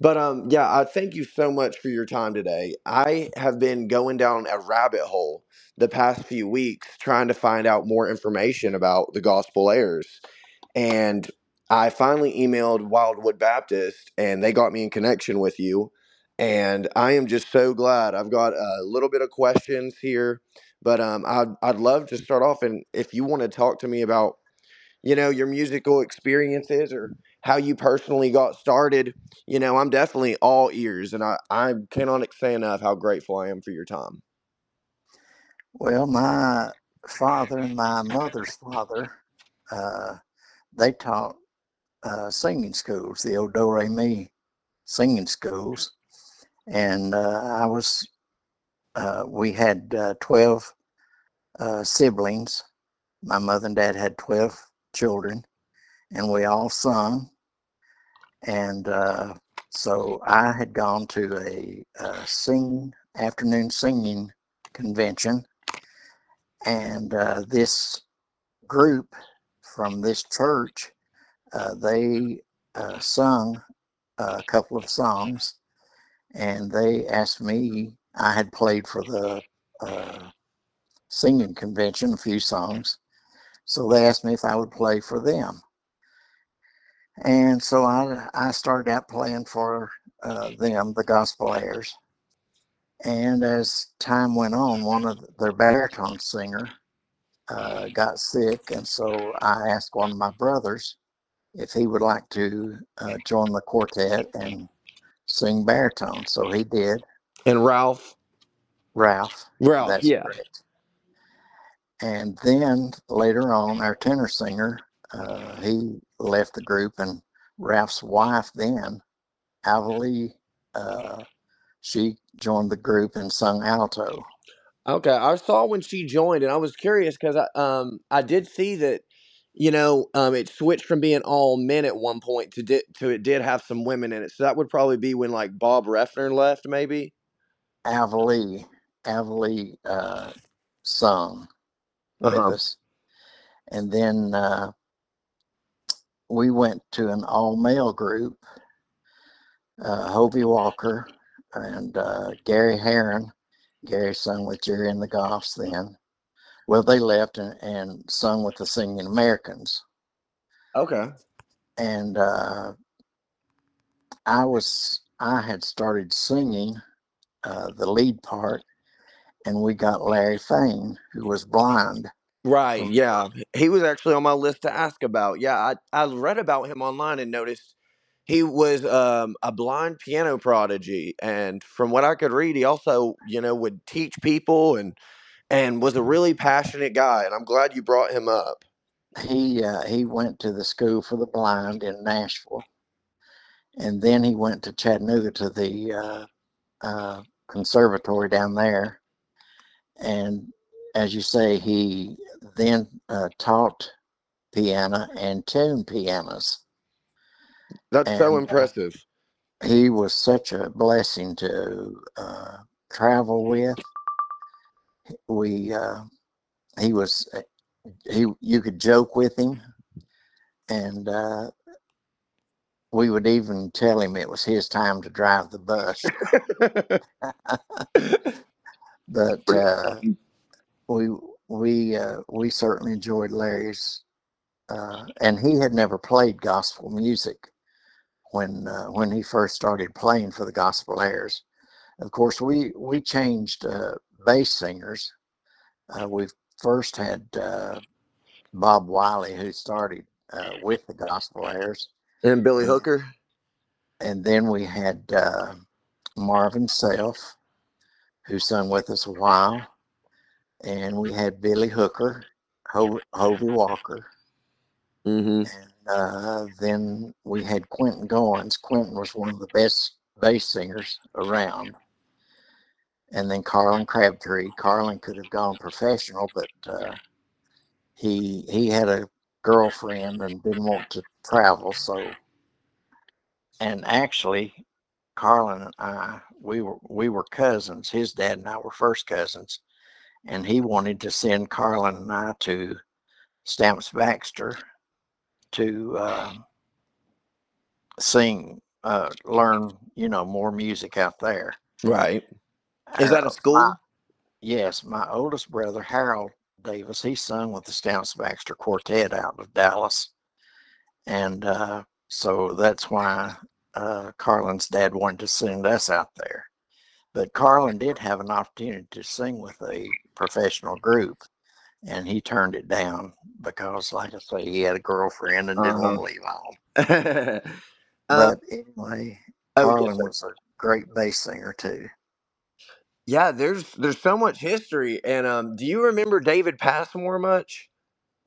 But yeah, I thank you so much for your time today. I have been going down a rabbit hole the past few weeks trying to find out more information about the Gospelaires. And I finally emailed Wildwood Baptist and they got me in connection with you. And I am just so glad. I've got a little bit of questions here, but I'd love to start off. And if you want to talk to me about, your musical experiences or how you personally got started, I'm definitely all ears. And I cannot say enough how grateful I am for your time. Well, my father and my mother's father, uh, they taught singing schools, the old Do Re Mi singing schools, and we had 12 siblings. My mother and dad had 12 children, and we all sung. And so I had gone to a afternoon singing convention, and this group from this church, they sung a couple of songs, and they asked me. I had played for the uh, singing convention a few songs, so they asked me if I would play for them. And so I started out playing for them, the Gospelaires. And as time went on, one of their baritone singer got sick, and so I asked one of my brothers if he would like to join the quartet and sing baritone. So he did. And Ralph, Ralph, Ralph, that's yeah. correct. And then later on, our tenor singer, he left the group, and Ralph's wife then, Avalie, she joined the group and sung alto. Okay, I saw when she joined, and I was curious because I did see that it switched from being all men at one point to it did have some women in it. So that would probably be when like Bob Refner left, maybe. Avalie, Avalie sung Uh with huh. us. And then we went to an all male group, Hobie Walker and Gary Heron. Gary sung with Jerry and the Goffs then. Well, they left and sung with the Singing Americans. Okay. And I had started singing the lead part, and we got Larry Fain, who was blind Right. from Yeah. He was actually on my list to ask about. Yeah, I read about him online and noticed he was a blind piano prodigy, and from what I could read, he also would teach people and was a really passionate guy. And I'm glad you brought him up. he went to the School for the Blind in Nashville, and then he went to Chattanooga to the conservatory down there. And as you say, he then taught piano and tuned pianos. That's so And impressive. he was such a blessing to travel with. We he was he You could joke with him, and we would even tell him it was his time to drive the bus. But we we certainly enjoyed Larry's, and he had never played gospel music when he first started playing for the Gospelaires. Of course, we changed bass singers. We first had Bob Wiley, who started with the Gospelaires, And Billy and Hooker. and then we had Marvin Self, who sung with us a while, and we had Billy Hooker, Hovey Walker, Mm-hmm. and then we had Quentin Goins. Quentin was one of the best bass singers around. And then Carlin Crabtree. Carlin could have gone professional, but he had a girlfriend and didn't want to travel. So, and actually, Carlin and I, we were cousins. His dad and I were first cousins, and he wanted to send Carlin and I to Stamps Baxter to sing learn, more music out there. Right. Is that a My school? Yes, my oldest brother Harold Davis, he sung with the Stouts Baxter Quartet out of Dallas, and so that's why Carlin's dad wanted to send us out there. But Carlin did have an opportunity to sing with a professional group, and he turned it down because, like I say, he had a girlfriend and didn't want Uh to leave home. huh. But anyway, Oh yes, Carlin sir. was a great bass singer too. Yeah, there's so much history, and do you remember David Passmore much?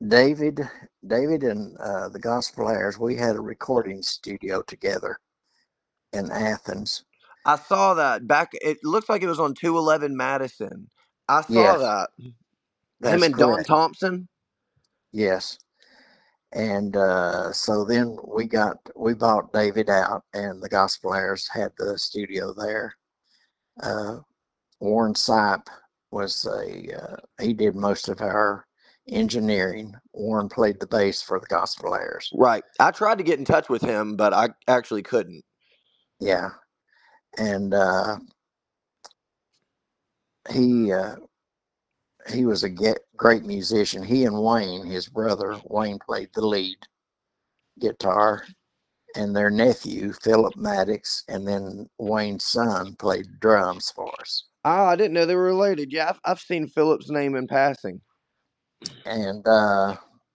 David, David, and the Gospelaires, we had a recording studio together in Athens. I saw that back. It looks like it was on 211 Madison. I saw Yes, that. Him that's and Don correct. Thompson. Yes, and so then we bought David out, and the Gospelaires had the studio there. Uh, Warren Sipe was he did most of our engineering. Warren played the bass for the Gospelaires. Right. I tried to get in touch with him, but I actually couldn't. Yeah, and he uh, he was a great musician. He and Wayne, his brother Wayne, played the lead guitar, and their nephew Philip Maddox, and then Wayne's son played drums for us. Oh, I didn't know they were related. Yeah, I've seen Philip's name in passing. And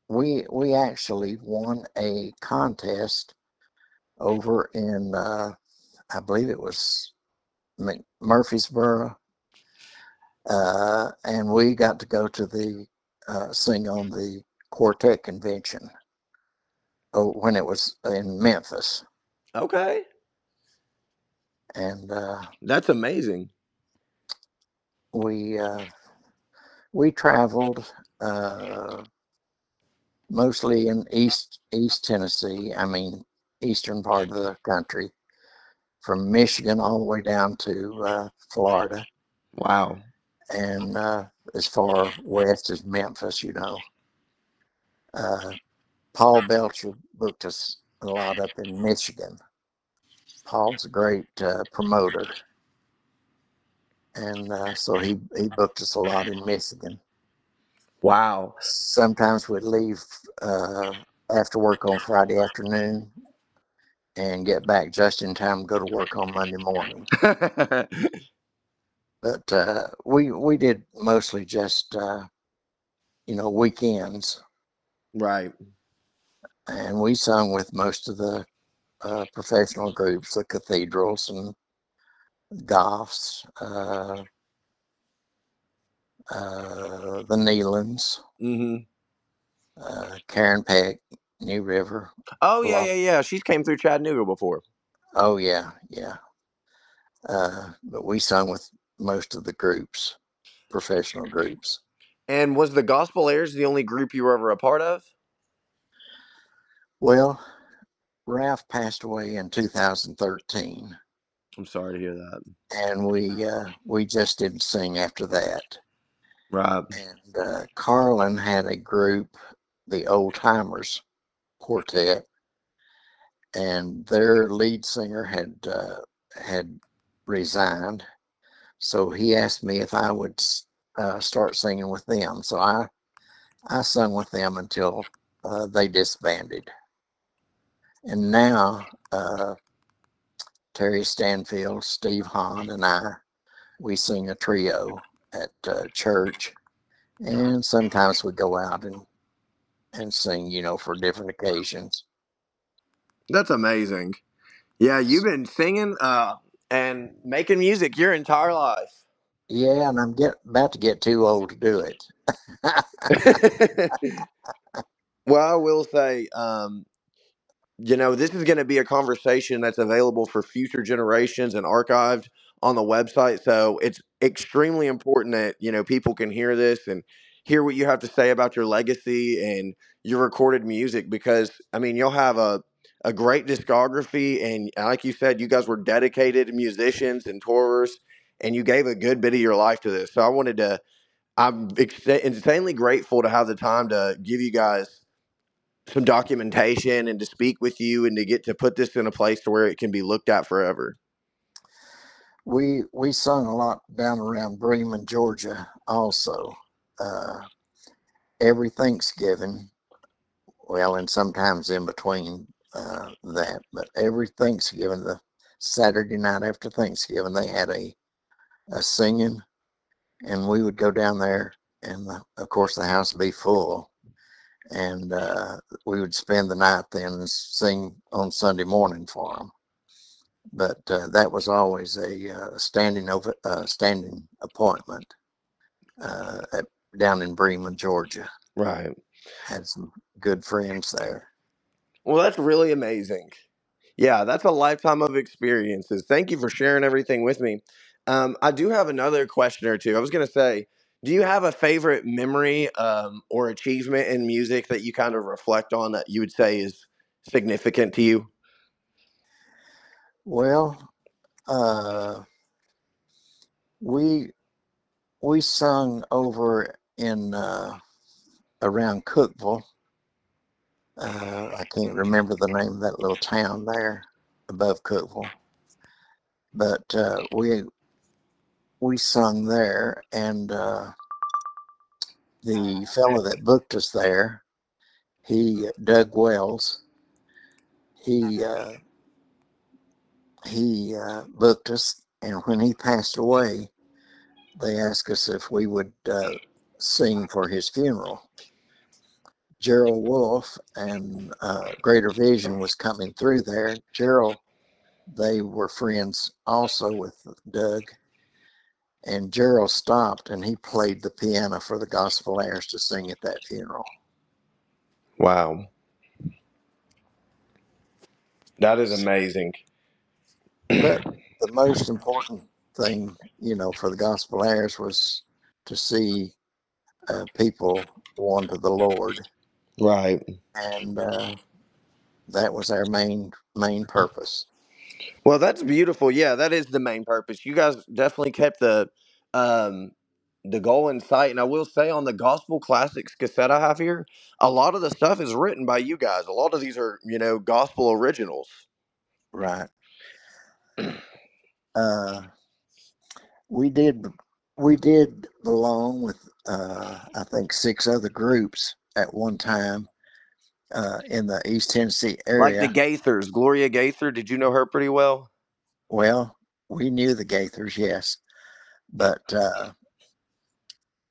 we actually won a contest over in I believe it was Murfreesboro, and we got to go to the sing on the quartet convention. Oh, when it was in Memphis, Okay, and that's amazing. we uh, we traveled mostly in East Tennessee. I mean, eastern part of the country, from Michigan all the way down to Florida, Wow. and as far west as Memphis. Uh, Paul Belcher booked us a lot up in Michigan. Paul's a great promoter, and so he booked us a lot in Michigan. Wow. Sometimes we'd leave after work on Friday afternoon and get back just in time to go to work on Monday morning. But we did mostly just weekends, Right. and we sung with most of the professional groups, the Cathedrals and Goffs, the Neelands, Mm-hmm. Karen Peck, New River, Oh a yeah, lot. yeah, yeah. She's came through Chattanooga before. Oh yeah, yeah. But we sung with most of the groups, professional groups. And was the Gospelaires the only group you were ever a part of? Well, Ralph passed away in 2013, I'm sorry to hear that. and we just didn't sing after that. Right. And Carlin had a group, the Old Timers Quartet, and their lead singer had resigned. So he asked me if I would start singing with them. So I sung with them until they disbanded. And now Terry Stanfield, Steve Hahn, and we sing a trio at church, and sometimes we go out and sing, for different occasions. That's amazing. Yeah, you've been singing and making music your entire life. Yeah, and I'm about to get too old to do it. Well, I will say, this is going to be a conversation that's available for future generations and archived on the website. So it's extremely important that, people can hear this and hear what you have to say about your legacy and your recorded music because, I mean, you'll have a great discography. And like you said, you guys were dedicated musicians and tourers, and you gave a good bit of your life to this. So I'm insanely grateful to have the time to give you guys some documentation and to speak with you and to get to put this in a place to where it can be looked at forever. We sung a lot down around Bremen, Georgia, also. Uh, every Thanksgiving, well, and sometimes in between that, but every Thanksgiving, the Saturday night after Thanksgiving, they had a singing, and we would go down there, and of course the house would be full, and we would spend the night then and sing on Sunday morning for them. But that was always a standing appointment down in Bremen, Georgia. Right. Had some good friends there. Well, that's really amazing. Yeah, that's a lifetime of experiences. Thank you for sharing everything with me. I do have another question or two. I was going to say, do you have a favorite memory or achievement in music that you kind of reflect on that you would say is significant to you? Well, uh, we we sung over in around Cookville. I can't remember the name of that little town there above Cookville, but we sung there, and the fellow that booked us there, Doug Wells, he booked us, and when he passed away, they asked us if we would sing for his funeral. Gerald Wolf and Greater Vision was coming through there. Gerald, they were friends also with Doug, and Gerald stopped and he played the piano for the Gospelaires to sing at that funeral. Wow, that is amazing. But the most important thing, for the Gospelaires was to see people won to the Lord, Right. and that was our main purpose. Well, that's beautiful. Yeah, that is the main purpose. You guys definitely kept um the goal in sight. And I will say on the Gospel Classics cassette I have here, a lot of the stuff is written by you guys. A lot of these are, gospel originals. Right. Uh, we did we did belong with I think 6 other groups at one time in the East Tennessee Like the area. Gaithers, Gloria Gaither, did you know her pretty well? Well, we knew the Gaithers, yes, but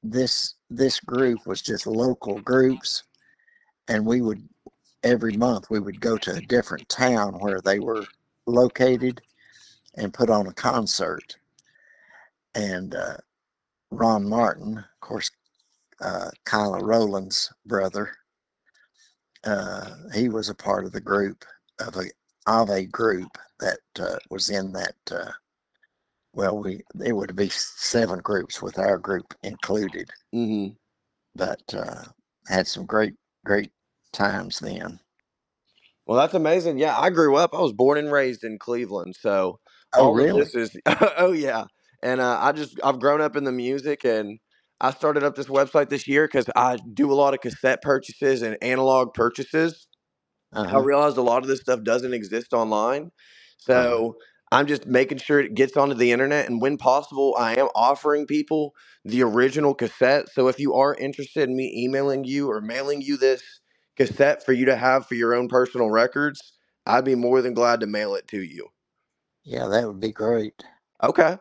this group was just local groups, and we would every month we would go to a different town where they were located and put on a concert. And Ron Martin, of course, Kyla Rowland's brother, he was a part of the group of a group that was in that. Well, it would be 7 groups with our group included, Hmm. but had some great times then. Well, that's amazing. Yeah, I grew up. I was born and raised in Cleveland, so Oh, all of really? this is. Oh yeah, and I've grown up in the music, and I started up this website this year because I do a lot of cassette purchases and analog purchases. Uh I huh. realized a lot of this stuff doesn't exist online. Uh huh. So I'm just making sure it gets onto the internet. And when possible, I am offering people the original cassette. So if you are interested in me emailing you or mailing you this cassette for you to have for your own personal records, I'd be more than glad to mail it to you. Yeah, that would be great. Okay.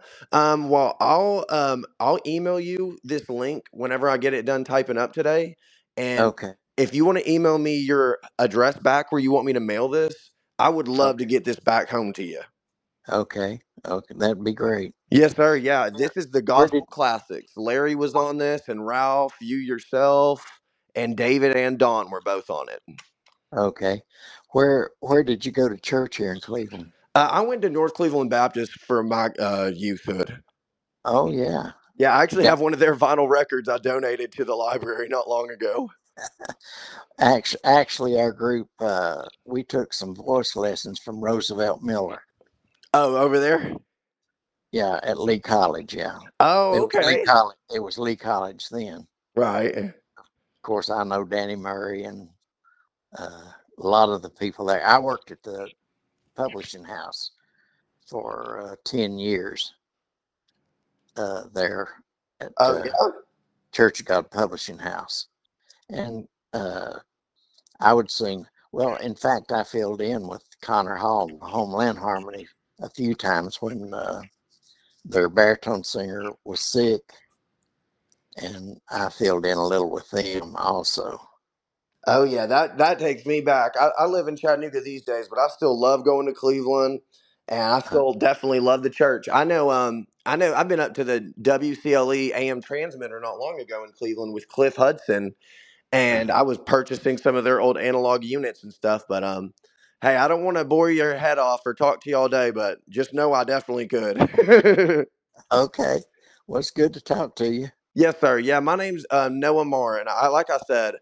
Well, I'll email you this link whenever I get it done typing up today. And Okay. if you want to email me your address back where you want me to mail this, I would love to Okay. get this back home to you. Okay. Okay. That'd be great. Yes, sir. Yeah, Where this is the where did Gospel Classics. Larry was on this, and Ralph, you yourself, and David and Don were both on it. Okay. Where did you go to church here in Cleveland? I went to North Cleveland Baptist for my youthhood. Oh yeah. Yeah, I actually Got have one of their vinyl records I donated to the library not long ago. actually our group we took some voice lessons from Roosevelt Miller. Oh, over there? Yeah, at Lee College, yeah. Oh, It was Lee okay. College. It was Lee College then. Right. Of course I know Danny Murray and A lot of the people there. I worked at the publishing house for 10 years there at Oh yeah. Church of God Publishing House. And I would sing. Well, in fact, I filled in with Connor Hall, the Homeland Harmony, a few times when their baritone singer was sick, and I filled in a little with them also. Oh yeah, that takes me back. I live in Chattanooga these days, but I still love going to Cleveland, and I Uh, still definitely love the church. I know I've been up to the WCLE AM transmitter not long ago in Cleveland with Cliff Hudson, and uh, I was purchasing some of their old analog units and stuff. But hey, I don't want to bore your head off or talk to you all day, but just know I definitely could. okay. Well, it's good to talk to you. Yes, sir. Yeah, my name's Noah Marr, and like I said,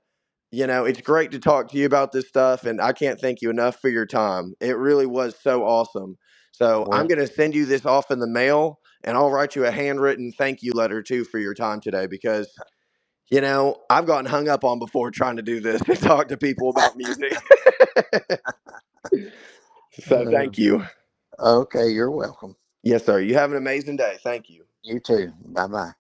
it's great to talk to you about this stuff, and I can't thank you enough for your time. It really was so awesome. So I'm Well, going to send you this off in the mail, and I'll write you a handwritten thank you letter too for your time today because, I've gotten hung up on before trying to do this to talk to people about music. So uh, thank you. okay, you're welcome. Yes, sir. You have an amazing day. Thank you. You too. Bye bye.